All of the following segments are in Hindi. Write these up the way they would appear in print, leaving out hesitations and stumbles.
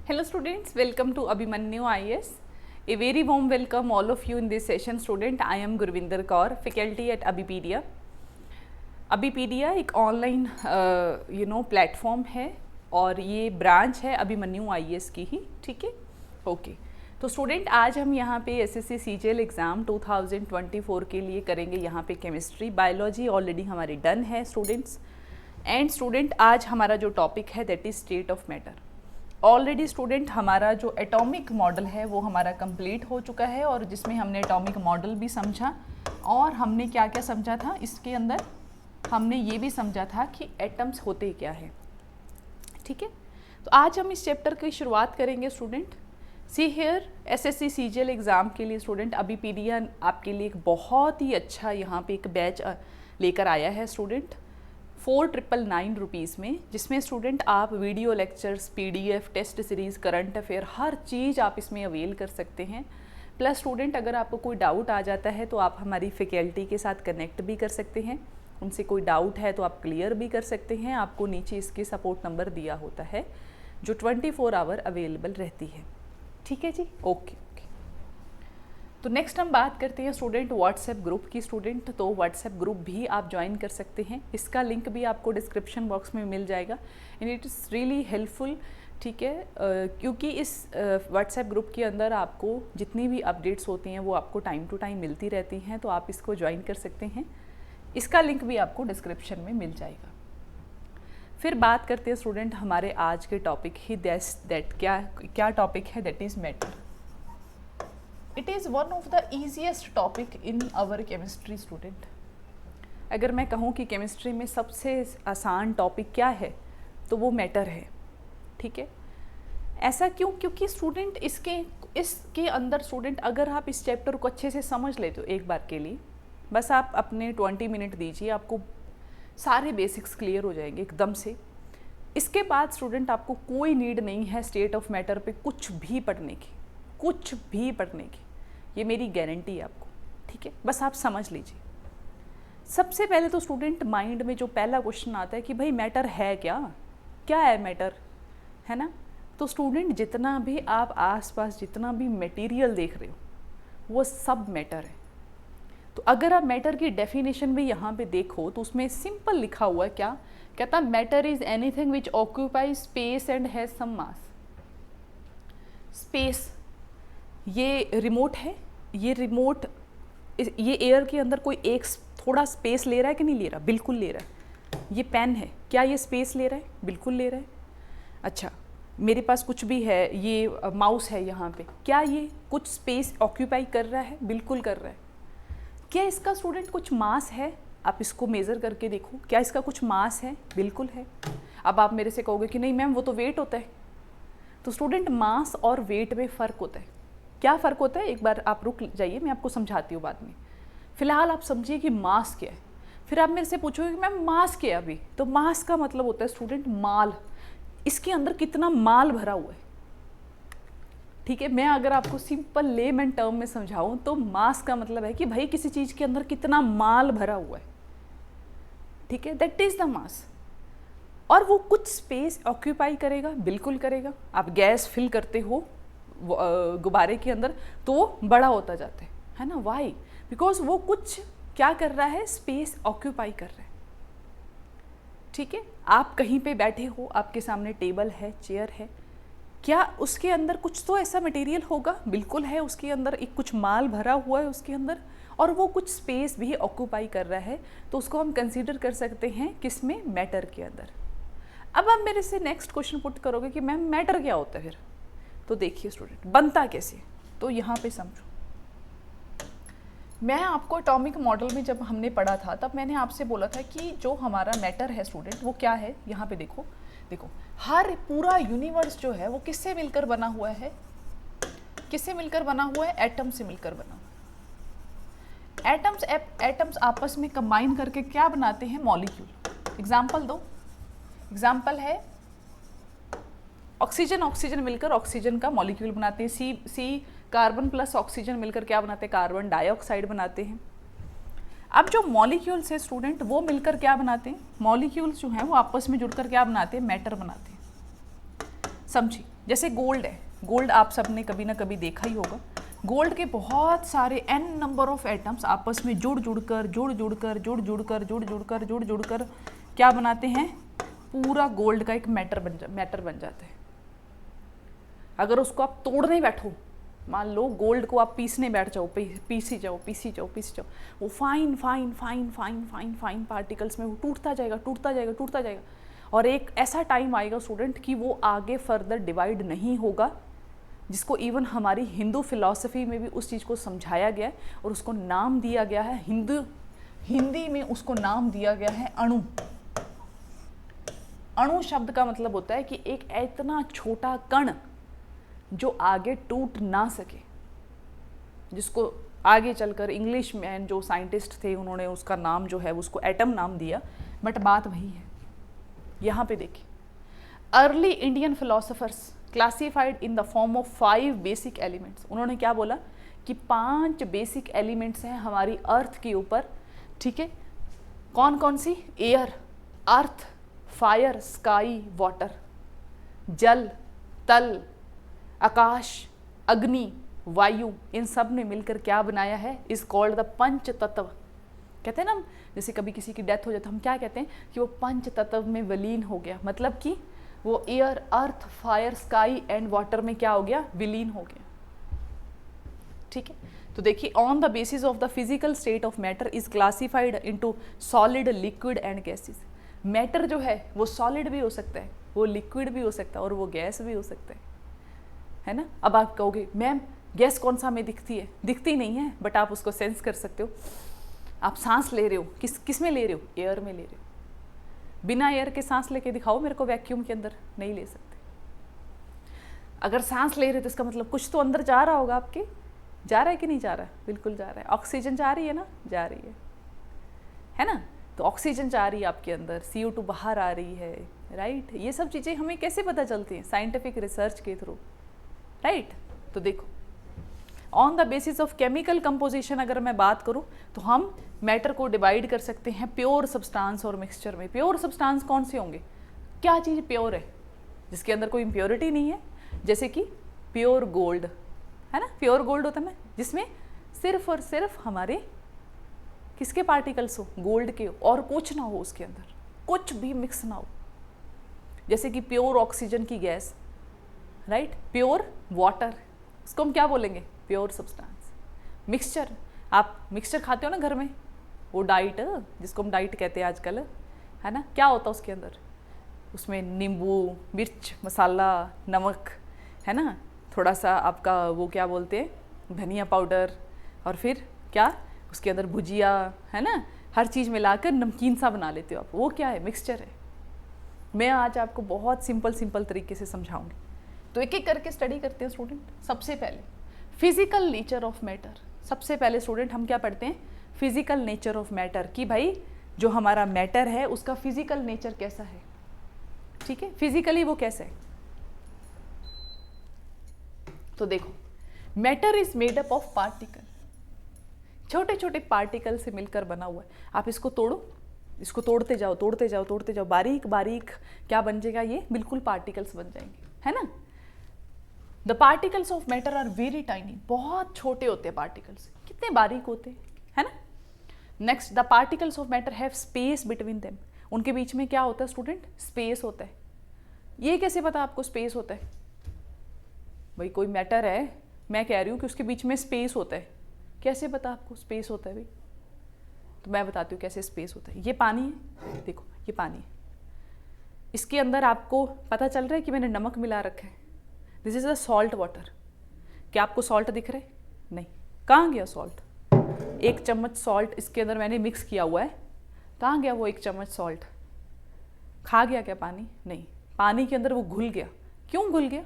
Hello students, welcome to Abhimanyu IAS. A very warm welcome all of you in this session student. I am Gurvinder Kaur, faculty at Abhipedia. Abhipedia एक ऑनलाइन प्लेटफॉर्म है और ये ब्रांच है अभिमन्यु IAS की ही, ठीक है। ओके, तो स्टूडेंट आज हम यहाँ पे SSC CGL एग्ज़ाम 2024 के लिए करेंगे यहाँ पे केमिस्ट्री, बायोलॉजी ऑलरेडी हमारी डन है स्टूडेंट्स। एंड स्टूडेंट आज हमारा जो टॉपिक है that is state of matter. Already student हमारा जो एटॉमिक मॉडल है वो हमारा कंप्लीट हो चुका है और जिसमें हमने एटॉमिक मॉडल भी समझा और हमने क्या क्या समझा था इसके अंदर, हमने ये भी समझा था कि एटम्स होते क्या है, ठीक है। तो आज हम इस चैप्टर की शुरुआत करेंगे student. See here SSC CGL exam के लिए स्टूडेंट अभिपीडिया आपके लिए एक बहुत ही अच्छा यहाँ पे एक बैच लेकर आया है स्टूडेंट 4,999 रुपीज़ में, जिसमें स्टूडेंट आप video lectures, PDF, test series, current affair हर चीज़ आप इसमें अवेल कर सकते हैं। प्लस स्टूडेंट अगर आपको कोई डाउट आ जाता है तो आप हमारी फैकल्टी के साथ कनेक्ट भी कर सकते हैं, उनसे कोई डाउट है तो आप क्लियर भी कर सकते हैं। आपको नीचे इसके सपोर्ट नंबर दिया होता है जो 24 आवर अवेलेबल रहती है, ठीक है जी। ओके, तो नेक्स्ट हम बात करते हैं स्टूडेंट व्हाट्सएप ग्रुप की स्टूडेंट। तो व्हाट्सएप ग्रुप भी आप ज्वाइन कर सकते हैं, इसका लिंक भी आपको डिस्क्रिप्शन बॉक्स में मिल जाएगा and it is really helpful, ठीक है। क्योंकि इस व्हाट्सएप ग्रुप के अंदर आपको जितनी भी अपडेट्स होती हैं वो आपको टाइम टू टाइम मिलती रहती हैं, तो आप इसको ज्वाइन कर सकते हैं, इसका लिंक भी आपको डिस्क्रिप्शन में मिल जाएगा। फिर बात करते हैं स्टूडेंट हमारे आज के टॉपिक ही दैट क्या टॉपिक है, that is matter. It is one of the easiest topic in our chemistry student. अगर मैं कहूँ कि केमिस्ट्री में सबसे आसान टॉपिक क्या है तो वो मैटर है, ठीक है। ऐसा क्यों? क्योंकि स्टूडेंट इसके अंदर स्टूडेंट अगर आप इस चैप्टर को अच्छे से समझ लेते हो एक बार के लिए, बस आप अपने 20 मिनट दीजिए, आपको सारे बेसिक्स क्लियर हो जाएंगे एकदम से। इसके बाद स्टूडेंट आपको कोई नीड नहीं है स्टेट ऑफ मैटर पे कुछ भी पढ़ने की, ये मेरी गारंटी है आपको, ठीक है। बस आप समझ लीजिए। सबसे पहले तो स्टूडेंट माइंड में जो पहला क्वेश्चन आता है कि भाई मैटर है क्या है मैटर, है ना। तो स्टूडेंट जितना भी आप आसपास जितना भी मटेरियल देख रहे हो वो सब मैटर है। तो अगर आप मैटर की डेफिनेशन भी यहाँ पे देखो तो उसमें सिंपल लिखा हुआ है, क्या कहता, matter is anything which occupy space and has some mass. Space, ये रिमोट है, ये एयर के अंदर कोई एक थोड़ा स्पेस ले रहा है कि नहीं ले रहा? बिल्कुल ले रहा है। ये पेन है, क्या ये स्पेस ले रहा है? बिल्कुल ले रहा है। अच्छा, मेरे पास कुछ भी है, ये माउस है यहाँ पे, क्या ये कुछ स्पेस ऑक्यूपाई कर रहा है? बिल्कुल कर रहा है। क्या इसका स्टूडेंट कुछ मास है? आप इसको मेज़र करके देखो, क्या इसका कुछ मास है? बिल्कुल है। अब आप मेरे से कहोगे कि नहीं मैम वो तो वेट होता है। तो स्टूडेंट मास और वेट में फ़र्क होता है। क्या फ़र्क होता है? एक बार आप रुक जाइए, मैं आपको समझाती हूँ बाद में। फ़िलहाल आप समझिए कि मास क्या है। फिर आप मेरे से पूछोगे कि मैम मास क्या है अभी? तो मास का मतलब होता है स्टूडेंट माल, इसके अंदर कितना माल भरा हुआ है, ठीक है। मैं अगर आपको सिंपल लेमन टर्म में समझाऊँ तो मास का मतलब है कि भाई किसी चीज़ के अंदर कितना माल भरा हुआ है, ठीक है, दैट इज़ द मास। और वो कुछ स्पेस ऑक्यूपाई करेगा, बिल्कुल करेगा। आप गैस फिल करते हो गुब्बारे के अंदर तो वो बड़ा होता जाता है ना। वाई? बिकॉज वो कुछ क्या कर रहा है, स्पेस ऑक्यूपाई कर रहा है, ठीक है। आप कहीं पे बैठे हो, आपके सामने टेबल है, चेयर है, क्या उसके अंदर कुछ तो ऐसा मटेरियल होगा? बिल्कुल है, उसके अंदर एक कुछ माल भरा हुआ है उसके अंदर, और वो कुछ स्पेस भी ऑक्यूपाई कर रहा है, तो उसको हम कंसीडर कर सकते हैं किसमें? मैटर के अंदर। अब आप मेरे से नेक्स्ट क्वेश्चन पुट करोगे कि मैम मैटर क्या होता है फिर? तो देखिए स्टूडेंट, बनता कैसे, तो यहाँ पे समझो। मैं आपको एटॉमिक मॉडल में जब हमने पढ़ा था तब मैंने आपसे बोला था कि जो हमारा मैटर है स्टूडेंट वो क्या है। यहाँ पे देखो, हर पूरा यूनिवर्स जो है वो किससे मिलकर बना हुआ है? किससे मिलकर बना हुआ है? एटम से मिलकर बना हुआ है। एटम्स आपस में कंबाइन करके क्या बनाते हैं? मॉलिक्यूल। एग्जाम्पल दो। एग्जाम्पल है ऑक्सीजन मिलकर ऑक्सीजन का मॉलिक्यूल बनाते हैं। सी कार्बन प्लस ऑक्सीजन मिलकर क्या बनाते हैं? कार्बन डाइऑक्साइड बनाते हैं। अब जो मॉलिक्यूल्स है स्टूडेंट वो मिलकर क्या बनाते हैं? मॉलिक्यूल्स जो हैं वो आपस में जुड़कर क्या बनाते हैं? मैटर बनाते हैं। समझिए, जैसे गोल्ड है, गोल्ड आप सबने कभी ना कभी देखा ही होगा, गोल्ड के बहुत सारे n नंबर ऑफ एटम्स आपस में जुड़ जुड़ क्या बनाते हैं, पूरा गोल्ड का एक मैटर बन जाता है। अगर उसको आप तोड़ने बैठो, मान लो गोल्ड को आप पीसने बैठ जाओ, पीसी जाओ, वो फाइन पार्टिकल्स में वो टूटता जाएगा और एक ऐसा टाइम आएगा स्टूडेंट कि वो आगे फर्दर डिवाइड नहीं होगा, जिसको इवन हमारी हिंदू फिलॉसफी में भी उस चीज़ को समझाया गया है और उसको नाम दिया गया है, हिंदी में उसको नाम दिया गया है अणु। अणु शब्द का मतलब होता है कि एक इतना छोटा कण जो आगे टूट ना सके, जिसको आगे चलकर इंग्लिश में जो साइंटिस्ट थे उन्होंने उसका नाम जो है उसको एटम नाम दिया, बट बात वही है। यहाँ पे देखिए, early Indian philosophers classified in the form of 5 basic elements. उन्होंने क्या बोला कि 5 बेसिक एलिमेंट्स हैं हमारी अर्थ के ऊपर, ठीक है। कौन कौन सी? एयर, अर्थ, फायर, स्काई, वाटर। जल, तल, आकाश, अग्नि, वायु, इन सब ने मिलकर क्या बनाया है, इज कॉल्ड द पंच तत्व। कहते हैं ना, जैसे कभी किसी की डेथ हो जाए तो हम क्या कहते हैं कि वो पंच तत्व में विलीन हो गया, मतलब कि वो air, earth, fire, sky and water में क्या हो गया, विलीन हो गया, ठीक है। तो देखिए, on the basis of the physical state of matter is classified into solid, liquid and gases. Matter जो है वो सॉलिड भी हो सकता है, वो लिक्विड भी हो सकता है और वो गैस भी हो सकता है ना। अब आप कहोगे मैम गैस कौन सा हमें दिखती है? दिखती नहीं है, बट आप उसको सेंस कर सकते हो। आप सांस ले रहे हो, किस में ले रहे हो? एयर में ले रहे हो। बिना एयर के सांस लेके दिखाओ मेरे को वैक्यूम के अंदर, नहीं ले सकते। अगर सांस ले रहे हो तो इसका मतलब कुछ तो अंदर जा रहा होगा आपके, जा रहा है कि नहीं जा रहा? बिल्कुल जा रहा है। ऑक्सीजन जा रही है ना? जा रही है ना। तो ऑक्सीजन जा रही है आपके अंदर, CO2 बाहर आ रही है, राइट। ये सब चीज़ें हमें कैसे पता चलती हैं? साइंटिफिक रिसर्च के थ्रू, राइट। तो देखो, on the basis of chemical composition अगर मैं बात करूं तो हम मैटर को डिवाइड कर सकते हैं प्योर सब्सटेंस और मिक्सचर में। प्योर सब्सटेंस कौन से होंगे? क्या चीज़ प्योर है जिसके अंदर कोई इम्प्योरिटी नहीं है? जैसे कि प्योर गोल्ड है ना, प्योर गोल्ड होता है ना, जिसमें सिर्फ और सिर्फ हमारे किसके पार्टिकल्स हो? गोल्ड के, और कुछ ना हो उसके अंदर, कुछ भी मिक्स ना हो। जैसे कि प्योर ऑक्सीजन की गैस, राइट। प्योर वाटर, उसको हम क्या बोलेंगे? Pure substance. मिक्सचर, आप मिक्सचर खाते हो ना घर में, वो डाइट, जिसको हम डाइट कहते हैं आजकल, है ना। क्या होता है उसके अंदर? उसमें नींबू, मिर्च, मसाला, नमक, है ना, थोड़ा सा आपका वो क्या बोलते हैं, धनिया पाउडर, और फिर क्या उसके अंदर भुजिया, है ना, हर चीज़ मिलाकर नमकीन सा बना लेते हो आप। वो क्या है? मिक्सचर है। मैं आज आपको बहुत सिंपल तरीके से समझाऊंगी, तो एक एक करके स्टडी करते हैं स्टूडेंट। सबसे पहले फिजिकल नेचर ऑफ मैटर। सबसे पहले स्टूडेंट हम क्या पढ़ते हैं? फिजिकल नेचर ऑफ मैटर, कि भाई जो हमारा मैटर है उसका फिजिकल नेचर कैसा है, ठीक है, फिजिकली वो कैसा है। तो देखो, matter is made up of particle, छोटे छोटे पार्टिकल से मिलकर बना हुआ है। आप इसको तोड़ो, इसको तोड़ते जाओ, बारीक बारीक क्या बन जाएगा? ये बिल्कुल पार्टिकल्स बन जाएंगे, है ना। The particles of matter are very tiny, बहुत छोटे होते हैं पार्टिकल्स, कितने बारीक होते हैं, है ना। Next, the particles of matter have space between them. उनके बीच में क्या होता है स्टूडेंट? स्पेस होता है। ये कैसे पता आपको स्पेस होता है? भाई कोई मैटर है, मैं कह रही हूँ कि उसके बीच में स्पेस होता है, कैसे पता आपको स्पेस होता है भाई? तो मैं बताती हूँ कैसे स्पेस होता है। ये पानी है, देखो ये पानी है, इसके अंदर आपको पता चल रहा है कि मैंने नमक मिला रखा है। This is a salt water. क्या आपको सॉल्ट दिख रहा है? नहीं। कहाँ गया सॉल्ट? 1 चम्मच सॉल्ट इसके अंदर मैंने मिक्स किया हुआ है, कहाँ गया वो 1 चम्मच सॉल्ट? खा गया क्या पानी? नहीं, पानी के अंदर वो घुल गया। क्यों घुल गया?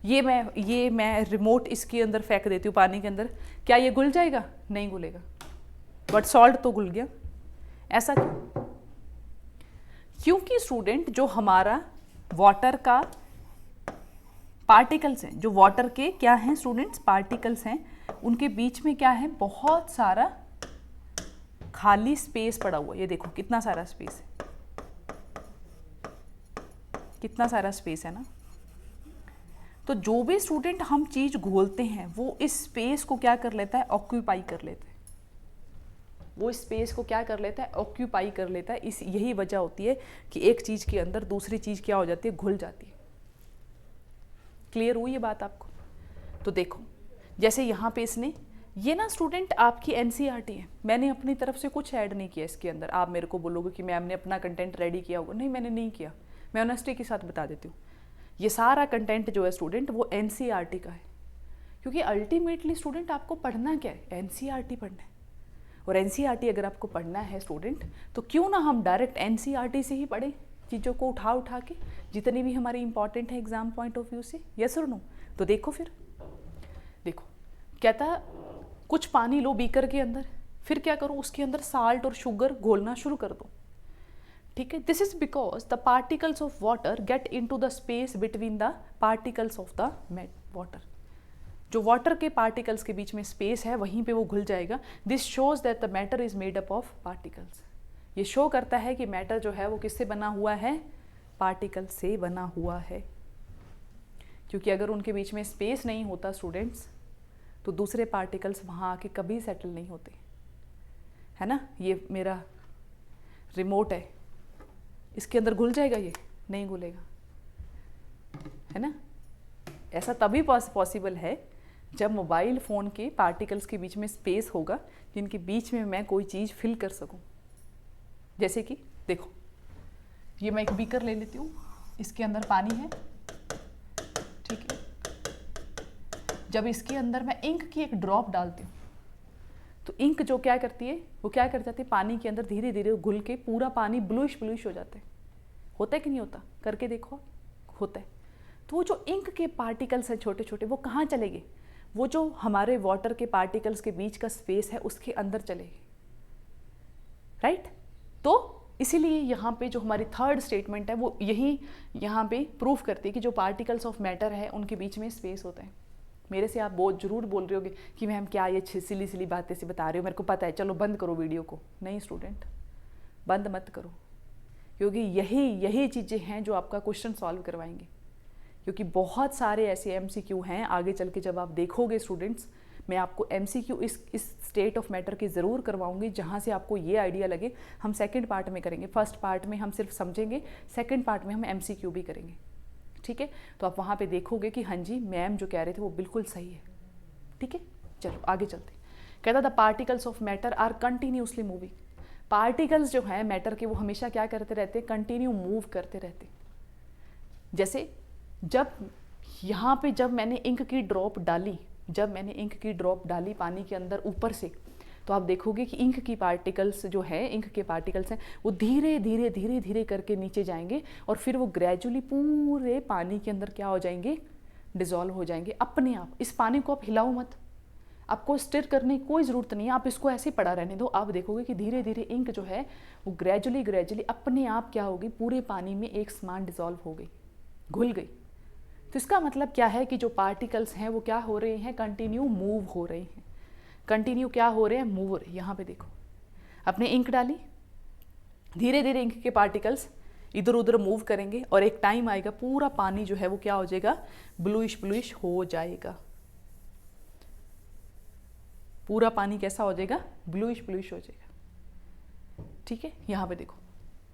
ये मैं रिमोट इसके अंदर फेंक देती हूँ पानी के अंदर, क्या ये घुल जाएगा? नहीं घुलेगा, बट सॉल्ट तो घुल गया। ऐसा क्यों? क्योंकि स्टूडेंट जो हमारा वाटर का पार्टिकल्स हैं, जो वाटर के क्या हैं स्टूडेंट्स? पार्टिकल्स हैं, उनके बीच में क्या है? बहुत सारा खाली स्पेस पड़ा हुआ है। ये देखो कितना सारा स्पेस है, कितना सारा स्पेस है ना। तो जो भी स्टूडेंट हम चीज़ घोलते हैं वो इस स्पेस को क्या कर लेता है, ऑक्यूपाई कर लेता है। वो स्पेस को क्या कर लेता है, ऑक्यूपाई कर लेता है। इस यही वजह होती है कि एक चीज़ के अंदर दूसरी चीज़ क्या हो जाती है, घुल जाती है। क्लियर हुई ये बात आपको? तो देखो जैसे यहाँ पे इसने ये ना स्टूडेंट आपकी एनसीईआरटी है, मैंने अपनी तरफ से कुछ ऐड नहीं किया इसके अंदर। आप मेरे को बोलोगे कि मैम ने अपना कंटेंट रेडी किया होगा, नहीं मैंने नहीं किया, मैं ऑनेस्टी के साथ बता देती हूँ। ये सारा कंटेंट जो है स्टूडेंट वो एनसीईआरटी का है, क्योंकि अल्टीमेटली स्टूडेंट आपको पढ़ना क्या है, एनसीईआरटी पढ़ना है। और एनसीईआरटी अगर आपको पढ़ना है स्टूडेंट तो क्यों ना हम डायरेक्ट एनसीईआरटी से ही पढ़ें चीज़ों को उठा के, जितनी भी हमारी इंपॉर्टेंट है एग्जाम पॉइंट ऑफ व्यू से। यस और नो? तो देखो फिर देखो कहता कुछ पानी लो बीकर के अंदर, फिर क्या करो उसके अंदर साल्ट और शुगर घोलना शुरू कर दो। ठीक है, this is because the particles of water get into the space between the particles of the water. जो वाटर के पार्टिकल्स के बीच में स्पेस है वहीं पे वो घुल जाएगा। This shows that the matter is made up of particles. ये शो करता है कि मैटर जो है वो किससे बना हुआ है, पार्टिकल से बना हुआ है। क्योंकि अगर उनके बीच में स्पेस नहीं होता स्टूडेंट्स तो दूसरे पार्टिकल्स वहाँ आके कभी सेटल नहीं होते, है ना। ये मेरा रिमोट है, इसके अंदर घुल जाएगा, ये नहीं घुलेगा, है ना। ऐसा तभी पॉसिबल है जब मोबाइल फ़ोन के पार्टिकल्स के बीच में स्पेस होगा जिनके बीच में मैं कोई चीज़ फिल कर सकूं। जैसे कि देखो ये मैं एक बीकर ले लेती हूँ, इसके अंदर पानी है, ठीक है। जब इसके अंदर मैं इंक की एक ड्रॉप डालती हूँ तो इंक जो क्या करती है, वो क्या कर जाती है, पानी के अंदर धीरे धीरे घुल के पूरा पानी ब्लूइश ब्लूइश हो जाता है। होता है कि नहीं होता, करके देखो, होता है। तो वो जो इंक के पार्टिकल्स हैं छोटे छोटे, वो कहाँ चले गए, वो जो हमारे वाटर के पार्टिकल्स के बीच का स्पेस है उसके अंदर चले गए, राइट। तो इसीलिए यहाँ पे जो हमारी थर्ड स्टेटमेंट है वो यही यहाँ पे प्रूफ करती है कि जो पार्टिकल्स ऑफ मैटर है उनके बीच में स्पेस होता है। मेरे से आप बहुत जरूर बोल रहे होगे कि मैम क्या ये सिली बातें से बता रहे हो, मेरे को पता है, चलो बंद करो वीडियो को। नहीं स्टूडेंट, बंद मत करो, क्योंकि यही चीज़ें हैं जो आपका क्वेश्चन सॉल्व करवाएंगे। क्योंकि बहुत सारे ऐसे एमसीक्यू हैं, आगे चल के जब आप देखोगे स्टूडेंट्स, मैं आपको एमसीक्यू इस स्टेट ऑफ मैटर के ज़रूर करवाऊंगी जहाँ से आपको ये आइडिया लगे। हम सेकंड पार्ट में करेंगे, फर्स्ट पार्ट में हम सिर्फ समझेंगे, सेकंड पार्ट में हम एमसीक्यू भी करेंगे, ठीक है। तो आप वहाँ पे देखोगे कि हाँ जी मैम जो कह रहे थे वो बिल्कुल सही है, ठीक है। चलो आगे चलते। कहता the particles of matter are continuously moving. Particles जो है मैटर के वो हमेशा क्या करते रहते हैं, कंटिन्यू मूव करते रहते। जैसे जब यहाँ पे जब मैंने इंक की ड्रॉप डाली, पानी के अंदर ऊपर से, तो आप देखोगे कि इंक की पार्टिकल्स जो है, इंक के पार्टिकल्स हैं वो धीरे धीरे करके नीचे जाएंगे और फिर वो ग्रेजुअली पूरे पानी के अंदर क्या हो जाएंगे, डिज़ोल्व हो जाएंगे अपने आप। इस पानी को आप हिलाओ मत, आपको स्टिर करने की कोई ज़रूरत नहीं है, आप इसको ऐसे पड़ा रहने दो। आप देखोगे कि धीरे धीरे इंक जो है वो ग्रेजुअली अपने आप क्या होगी, पूरे पानी में एक समान डिज़ोल्व हो गई, घुल गई। तो इसका मतलब क्या है कि जो पार्टिकल्स हैं वो क्या हो रहे हैं, कंटिन्यू मूव हो रहे हैं, कंटिन्यू क्या हो रहे हैं, मूव हो रहे हैं। यहाँ पे देखो अपने इंक डाली, धीरे धीरे इंक के पार्टिकल्स इधर उधर मूव करेंगे और एक टाइम आएगा पूरा पानी जो है वो क्या हो जाएगा, ब्लूइश हो जाएगा। पूरा पानी कैसा हो जाएगा, ब्लूइश हो जाएगा, ठीक है। यहाँ पे देखो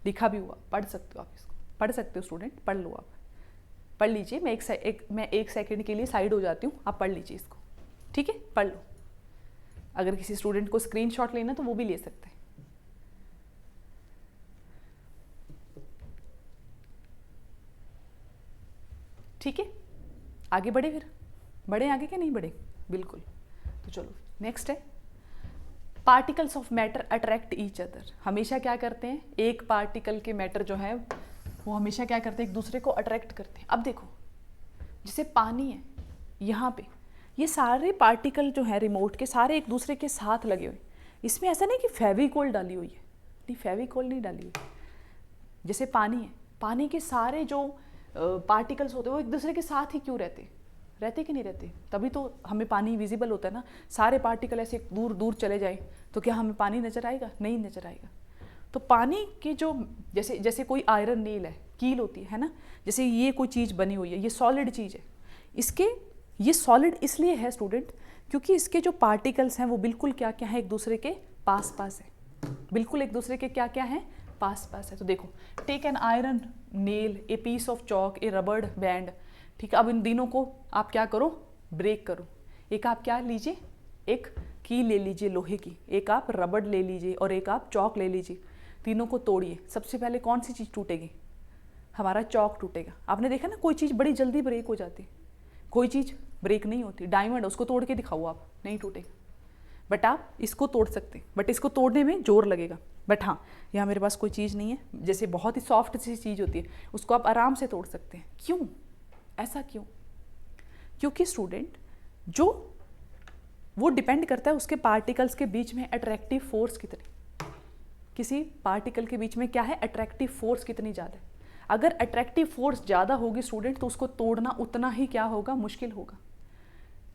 लिखा भी हुआ, पढ़ सकते हो आप, इसको पढ़ सकते हो स्टूडेंट, पढ़ लो आप, पढ़ लीजिए। मैं एक सेकंड के लिए साइड हो जाती हूँ, आप पढ़ लीजिए इसको, ठीक है, पढ़ लो। अगर किसी स्टूडेंट को स्क्रीनशॉट लेना तो वो भी ले सकते हैं। ठीक है, आगे बढ़े, फिर बढ़े आगे क्या नहीं बढ़े, बिल्कुल। तो चलो नेक्स्ट है, particles of matter attract each other. हमेशा क्या करते हैं, एक पार्टिकल के मैटर जो है वो हमेशा क्या करते हैं, एक दूसरे को अट्रैक्ट करते हैं। अब देखो जैसे पानी है, यहाँ पे ये सारे पार्टिकल जो है रिमोट के सारे एक दूसरे के साथ लगे हुए। इसमें ऐसा नहीं कि फेविकोल डाली हुई है, नहीं फेविकोल नहीं डाली हुई। जैसे पानी है, पानी के सारे जो पार्टिकल्स होते हैं वो एक दूसरे के साथ ही क्यों रहते कि नहीं रहते, तभी तो हमें पानी विजिबल होता है ना। सारे पार्टिकल ऐसे दूर दूर चले जाए तो क्या हमें पानी नजर आएगा, नहीं नजर आएगा। तो पानी के जो जैसे कोई आयरन नील है, कील होती है ना, जैसे ये कोई चीज़ बनी हुई है, ये सॉलिड चीज़ है, इसके ये सॉलिड इसलिए है स्टूडेंट क्योंकि इसके जो पार्टिकल्स हैं वो बिल्कुल क्या क्या हैं, एक दूसरे के पास पास है, बिल्कुल एक दूसरे के क्या क्या हैं, पास पास है। तो देखो, take an iron nail, a piece of chalk, a rubber band, ठीक है। अब इन तीनों को आप क्या करो, ब्रेक करो। एक आप क्या लीजिए, एक की ले लीजिए लोहे की, एक आप रबड़ ले लीजिए और एक आप चॉक ले लीजिए, तीनों को तोड़िए। सबसे पहले कौन सी चीज़ टूटेगी, हमारा चॉक टूटेगा। आपने देखा ना कोई चीज़ बड़ी जल्दी ब्रेक हो जाती है, कोई चीज़ ब्रेक नहीं होती। डायमंड, उसको तोड़ के दिखाओ आप, नहीं टूटेगा। बट आप इसको तोड़ सकते हैं, बट इसको तोड़ने में जोर लगेगा। बट हाँ, यहाँ मेरे पास कोई चीज़ नहीं है, जैसे बहुत ही सॉफ्ट सी चीज़ होती है, उसको आप आराम से तोड़ सकते हैं। क्यों, ऐसा क्यों? क्योंकि स्टूडेंट जो वो डिपेंड करता है उसके पार्टिकल्स के बीच में अट्रैक्टिव फोर्स कितनी, किसी पार्टिकल के बीच में क्या है, अट्रैक्टिव फोर्स कितनी ज़्यादा है। अगर अट्रैक्टिव फोर्स ज़्यादा होगी स्टूडेंट तो उसको तोड़ना उतना ही क्या होगा, मुश्किल होगा।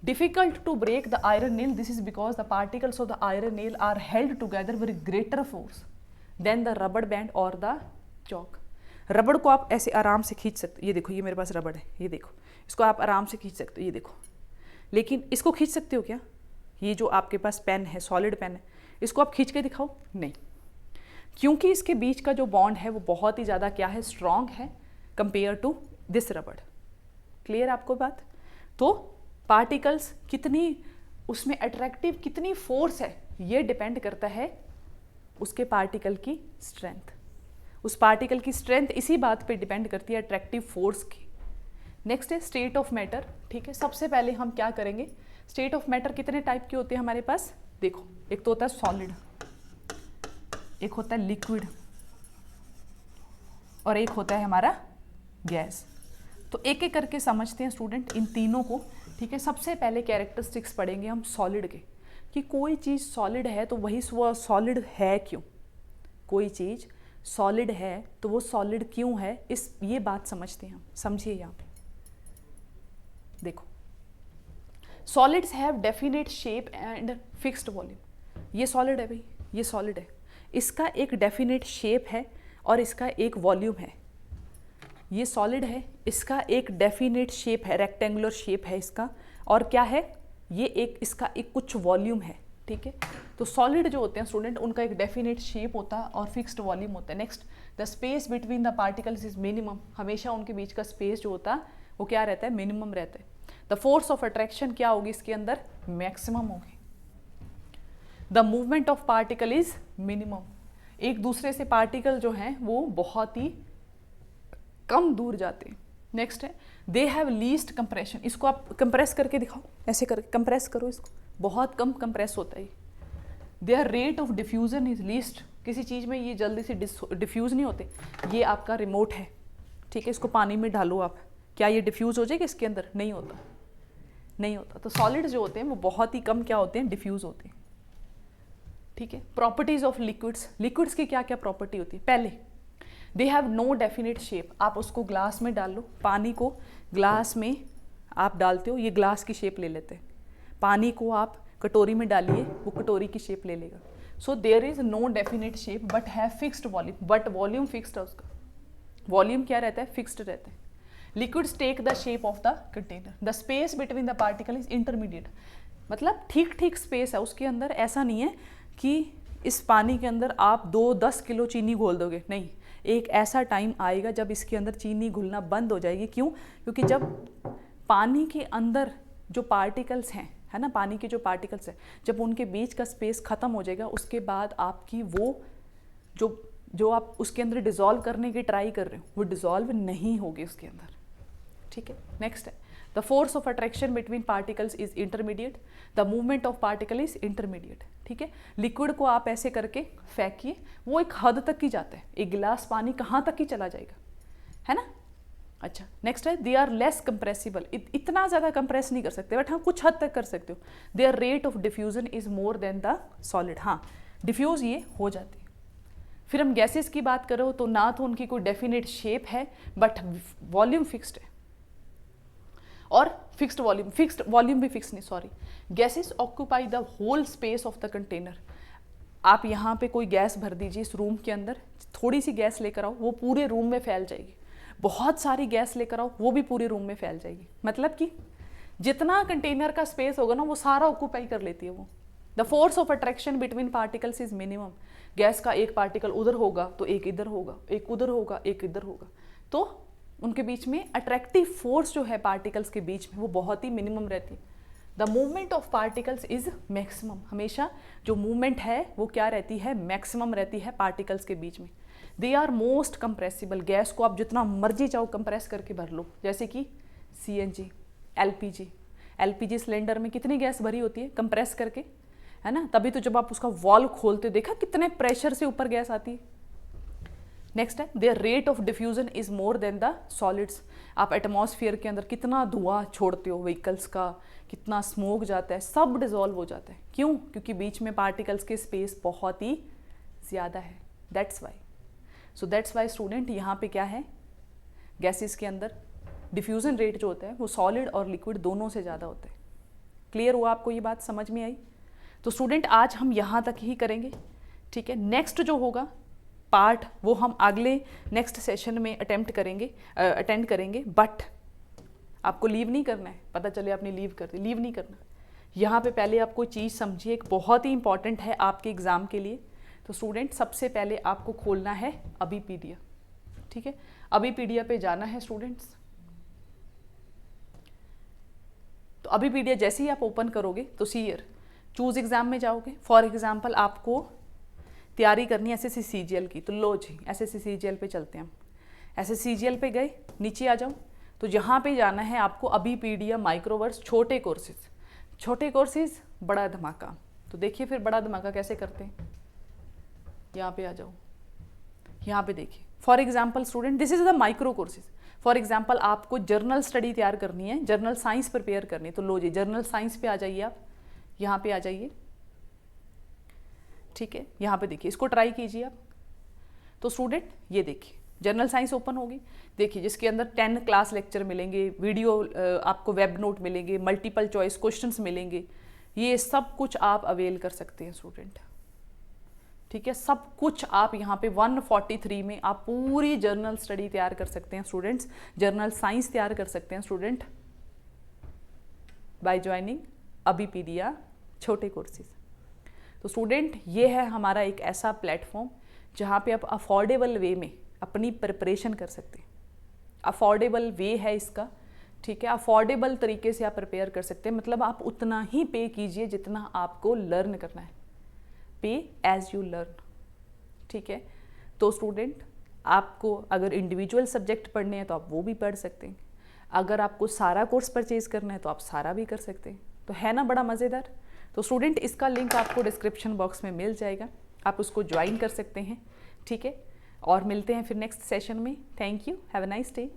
Difficult to break the iron nail, this is because the particles of the iron nail are held together with greater force than the rubber band और द चॉक। रबड़ को आप ऐसे आराम से खींच सकते हो, ये देखो, ये मेरे पास रबड़ है, ये देखो, इसको आप आराम से खींच सकते हो, ये देखो। लेकिन इसको खींच सकते हो क्या, ये जो आपके पास पेन है, सॉलिड पेन है, इसको आप खींच के दिखाओ, नहीं, क्योंकि इसके बीच का जो बॉन्ड है वो बहुत ही ज़्यादा क्या है, स्ट्रॉन्ग है कंपेयर टू दिस रबड़। क्लियर आपको बात? तो पार्टिकल्स कितनी उसमें अट्रैक्टिव कितनी फोर्स है, ये डिपेंड करता है उसके पार्टिकल की स्ट्रेंथ। उस पार्टिकल की स्ट्रेंथ इसी बात पे डिपेंड करती है, अट्रैक्टिव फोर्स की। नेक्स्ट है स्टेट ऑफ मैटर, ठीक है। सबसे पहले हम क्या करेंगे, स्टेट ऑफ मैटर कितने टाइप के होते हैं हमारे पास, देखो, एक तो होता है सॉलिड, एक होता है लिक्विड और एक होता है हमारा गैस। तो एक एक करके समझते हैं स्टूडेंट इन तीनों को, ठीक है। सबसे पहले कैरेक्टरिस्टिक्स पढ़ेंगे हम सॉलिड के, कि कोई चीज़ सॉलिड है तो वही वो सॉलिड है क्यों, कोई चीज़ सॉलिड है तो वो सॉलिड क्यों है, इस ये बात समझते हैं हम। समझिए यहाँ पे देखो, solids have definite shape and fixed volume. ये सॉलिड है भाई, ये सॉलिड है, इसका एक डेफिनेट शेप है और इसका एक वॉल्यूम है। ये सॉलिड है, इसका एक डेफिनेट शेप है, रेक्टेंगुलर शेप है इसका, और क्या है ये, एक इसका एक कुछ वॉल्यूम है, ठीक है। तो सॉलिड जो होते हैं स्टूडेंट, उनका एक डेफिनेट शेप होता है और फिक्स्ड वॉल्यूम होता है। Next, the space between the particles is minimum, हमेशा उनके बीच का स्पेस जो होता है वो क्या रहता है, मिनिमम रहता है। द फोर्स ऑफ अट्रैक्शन क्या होगी इसके अंदर, मैक्सिमम होगी। The movement of particle is minimum, एक दूसरे से पार्टिकल जो हैं वो बहुत ही कम दूर जाते हैं। नेक्स्ट है दे हैव लीस्ट कंप्रेशन, इसको आप कंप्रेस करके दिखाओ, ऐसे करके कंप्रेस करो इसको, बहुत कम कंप्रेस होता है। There rate of diffusion is least, किसी चीज़ में ये जल्दी से डिफ्यूज़ नहीं होते। ये आपका रिमोट है, ठीक है, इसको पानी में डालो आप, क्या ये डिफ्यूज़ हो जाएगा इसके अंदर, नहीं होता, नहीं होता। तो सॉलिड जो होते हैं वो बहुत ही कम क्या होते हैं, डिफ्यूज़ होते हैं, ठीक है। प्रॉपर्टीज ऑफ लिक्विड्स, लिक्विड्स की क्या क्या प्रॉपर्टी होती है, पहले they have no definite shape. आप उसको ग्लास में डाल लो, पानी को ग्लास में आप डालते हो, ये ग्लास की शेप ले लेते हैं। पानी को आप कटोरी में डालिए, वो कटोरी की शेप ले लेगा। So there is no definite shape but have fixed volume, but volume fixed है उसका, वॉल्यूम क्या रहता है, फिक्स्ड रहता है। Liquids take the shape of the container, the space between the particle is intermediate, मतलब ठीक ठीक स्पेस है उसके अंदर, ऐसा नहीं है कि इस पानी के अंदर आप 2-10 किलो चीनी घोल दोगे, नहीं, एक ऐसा टाइम आएगा जब इसके अंदर चीनी घुलना बंद हो जाएगी। क्यों? क्योंकि जब पानी के अंदर जो पार्टिकल्स हैं, है ना, पानी के जो पार्टिकल्स हैं, जब उनके बीच का स्पेस ख़त्म हो जाएगा, उसके बाद आपकी वो जो आप उसके अंदर डिज़ोल्व करने की ट्राई कर रहे हो वो डिज़ोल्व नहीं होगी उसके अंदर, ठीक है। नेक्स्ट है the force of attraction between particles is intermediate, the movement of particle is intermediate, ठीक है। लिक्विड को आप ऐसे करके फेंकिए, वो एक हद तक ही जाता है, एक गिलास पानी कहाँ तक ही चला जाएगा, है ना। अच्छा, नेक्स्ट है दे आर लेस कंप्रेसिबल, इतना ज़्यादा कंप्रेस नहीं कर सकते, बट हाँ कुछ हद तक कर सकते हो। There rate of diffusion is more than the solid, हाँ डिफ्यूज़ ये हो जाती है। फिर हम गैसेस की बात करो तो ना तो उनकी कोई डेफिनेट शेप है बट वॉल्यूम फिक्स्ड है, और फिक्स्ड वॉल्यूम भी फिक्स नहीं, sorry. Gases occupy the whole space of the container, आप यहाँ पे कोई गैस भर दीजिए इस रूम के अंदर, थोड़ी सी गैस लेकर आओ, वो पूरे रूम में फैल जाएगी, बहुत सारी गैस लेकर आओ, वो भी पूरे रूम में फैल जाएगी। मतलब कि जितना कंटेनर का स्पेस होगा ना वो सारा ऑक्यूपाई कर लेती है वो। The force of attraction between particles is minimum. Gas का एक पार्टिकल उधर होगा तो एक इधर होगा, एक उधर होगा, एक इधर होगा, तो उनके बीच में अट्रैक्टिव फोर्स जो है पार्टिकल्स के बीच में वो बहुत ही मिनिमम रहती है। The movement of particles is maximum. हमेशा जो मूवमेंट है वो क्या रहती है, मैक्सिमम रहती है पार्टिकल्स के बीच में। They are most compressible. Gas को आप जितना मर्जी चाहो कंप्रेस करके भर लो, जैसे कि CNG, LPG। LPG सिलेंडर में कितनी गैस भरी होती है कंप्रेस करके, है ना, तभी तो जब आप उसका वॉल्व खोलते हो देखा कितने प्रेशर से ऊपर गैस आती है। नेक्स्ट है there rate of diffusion is more than the solids. आप एटमॉस्फेयर के अंदर कितना धुआं छोड़ते हो व्हीकल्स का, कितना स्मोक जाता है, सब डिजॉल्व हो जाता है। क्यों? क्योंकि बीच में पार्टिकल्स के स्पेस बहुत ही ज़्यादा है। That's why. So that's why student, यहाँ पे क्या है, गैसेस के अंदर डिफ्यूजन रेट जो होता है वो सॉलिड और लिक्विड दोनों से ज़्यादा होता है। क्लियर हुआ आपको, ये बात समझ में आई? तो स्टूडेंट आज हम यहाँ तक ही करेंगे, ठीक है। नेक्स्ट जो होगा पार्ट वो हम अगले नेक्स्ट सेशन में अटेंड करेंगे, बट आपको लीव नहीं करना है। पता चले आपने लीव कर दी, लीव नहीं करना। यहाँ पे पहले आप कोई चीज़ समझिए, एक बहुत ही इंपॉर्टेंट है आपके एग्ज़ाम के लिए। तो स्टूडेंट सबसे पहले आपको खोलना है अबीपीडिया, ठीक है। अबीपीडिया पे जाना है स्टूडेंट्स। तो अबीपीडिया जैसे ही आप ओपन करोगे तो सीयर चूज एग्जाम में जाओगे। फॉर एग्जाम्पल आपको तैयारी करनी है SSC CGL की, तो लो जी SSC CGL पे चलते हैं हम। SSC CGL पे गए, नीचे आ जाओ, तो यहाँ पे जाना है आपको अबीपीडिया माइक्रोवर्स छोटे कोर्सेज। छोटे कोर्सेज बड़ा धमाका। तो देखिए फिर बड़ा धमाका कैसे करते हैं, यहाँ पे आ जाओ, यहाँ पे देखिए। For example student this is the micro courses. For example आपको जर्नल स्टडी तैयार करनी है, जर्नल साइंस प्रिपेयर करनी है, तो लो जी जर्नल साइंस पे आ जाइए आप, यहाँ पे आ जाइए, ठीक है। यहाँ पे देखिए, इसको ट्राई कीजिए आप। तो स्टूडेंट ये देखिए जर्नल साइंस ओपन होगी, देखिए जिसके अंदर 10 क्लास लेक्चर मिलेंगे, वीडियो आपको वेब नोट मिलेंगे, मल्टीपल चॉइस क्वेश्चंस मिलेंगे, ये सब कुछ आप अवेल कर सकते हैं स्टूडेंट, ठीक है। सब कुछ आप यहाँ पे 143 में आप पूरी जर्नल स्टडी तैयार कर सकते हैं स्टूडेंट्स, जर्नल साइंस तैयार कर सकते हैं स्टूडेंट बाय ज्वाइनिंग अबीपीडिया छोटे कोर्सेज। तो स्टूडेंट ये है हमारा एक ऐसा प्लेटफॉर्म जहाँ पे आप अफोर्डेबल वे में अपनी प्रिपरेशन कर सकते हैं। अफोर्डेबल वे है इसका, ठीक है। अफोर्डेबल तरीके से आप प्रिपेयर कर सकते हैं, मतलब आप उतना ही पे कीजिए जितना आपको लर्न करना है, पे एज यू लर्न, ठीक है। तो स्टूडेंट आपको अगर इंडिविजुअल सब्जेक्ट पढ़ने हैं तो आप वो भी पढ़ सकते हैं, अगर आपको सारा कोर्स परचेज करना है तो आप सारा भी कर सकते हैं। तो है ना बड़ा मज़ेदार। तो स्टूडेंट इसका लिंक आपको डिस्क्रिप्शन बॉक्स में मिल जाएगा, आप उसको ज्वाइन कर सकते हैं, ठीक है। और मिलते हैं फिर नेक्स्ट सेशन में। Thank you, have a nice day.